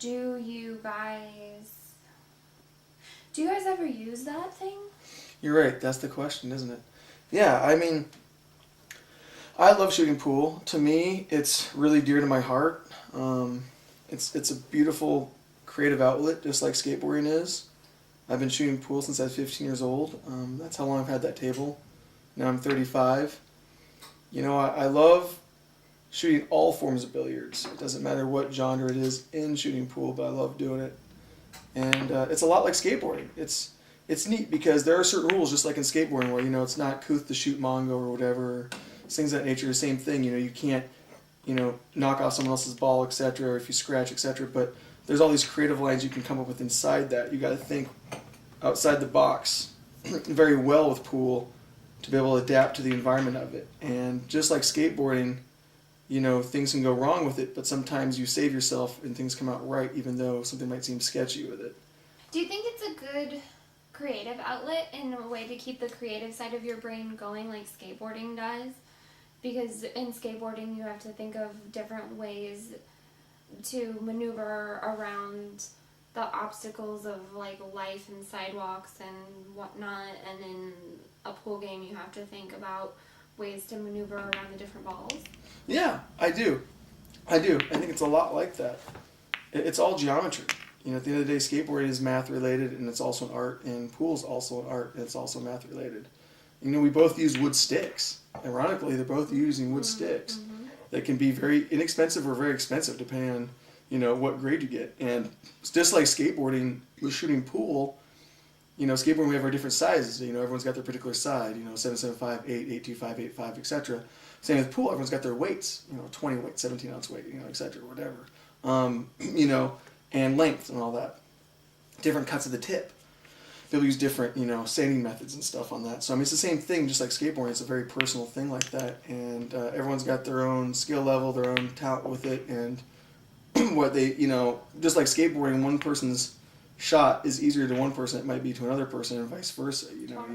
Do you guys ever use that thing? You're right. That's the question, isn't it? Yeah, I mean, I love shooting pool. To me, it's really dear to my heart. It's a beautiful creative outlet, just like skateboarding is. I've been shooting pool since I was 15 years old. That's how long I've had that table. Now I'm 35. You know, I love shooting all forms of billiards. It doesn't matter what genre it is in shooting pool, but I love doing it. And it's a lot like skateboarding. It's neat because there are certain rules, just like in skateboarding, where, you know, it's not couth to shoot Mongo or whatever, things of that nature. The same thing, you know, you can't, you know, knock off someone else's ball, etc., or if you scratch, etc. But there's all these creative lines you can come up with inside that. You got to think outside the box very well with pool to be able to adapt to the environment of it. And just like skateboarding, you know, things can go wrong with it, but sometimes you save yourself and things come out right, even though something might seem sketchy with it. Do you think it's a good creative outlet in a way to keep the creative side of your brain going like skateboarding does? Because in skateboarding you have to think of different ways to maneuver around the obstacles of like life and sidewalks and whatnot, and in a pool game you have to think about ways to maneuver around the different balls. Yeah, I do. I think it's a lot like that. It's all geometry. You know, at the end of the day, skateboarding is math related, and it's also an art, and pool is also an art, and it's also math related. You know, we both use wood sticks. Ironically, they're both using wood sticks. Mm-hmm. That can be very inexpensive or very expensive depending on, you know, what grade you get. And it's just like skateboarding with shooting pool. You know, skateboarding, we have our different sizes. You know, everyone's got their particular side. You know, 775, 8, 825, 85, etc. Same with pool. Everyone's got their weights. You know, 20 weight, 17 ounce weight, you know, etc. Whatever. You know, and length and all that. Different cuts of the tip. They'll use different, you know, sanding methods and stuff on that. So I mean, it's the same thing, just like skateboarding. It's a very personal thing like that, and everyone's got their own skill level, their own talent with it, and what they, you know, just like skateboarding, one person's shot is easier to one person it might be to another person, and vice versa. You know,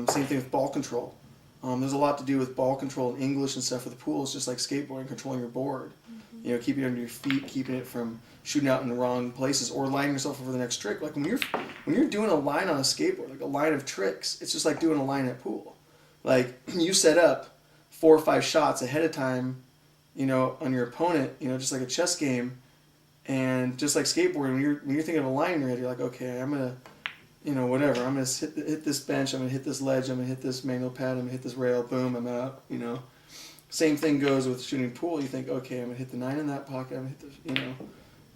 same thing with ball control. There's a lot to do with ball control in English and stuff with the pool. It's just like skateboarding, controlling your board. Mm-hmm. You know, keeping it under your feet, keeping it from shooting out in the wrong places, or lining yourself up for the next trick. Like when you're doing a line on a skateboard, like a line of tricks, it's just like doing a line at pool. Like you set up 4 or 5 shots ahead of time, you know, on your opponent, you know, just like a chess game, and just like skateboarding, when you're thinking of a line in your head, you're like, okay, I'm gonna, you know, whatever, I'm gonna hit this bench, I'm gonna hit this ledge, I'm gonna hit this manual pad, I'm gonna hit this rail, boom, I'm out, you know. Same thing goes with shooting pool. You think, okay, I'm gonna hit the 9 in that pocket, I'm gonna hit the, you know,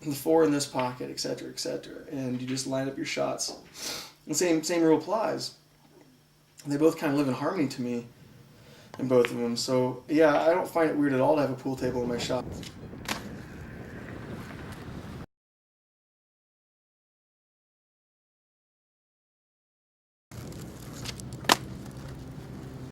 the 4 in this pocket, etc., etc., and you just line up your shots. The same rule applies. They both kind of live in harmony to me, in both of them. So yeah, I don't find it weird at all to have a pool table in my shop.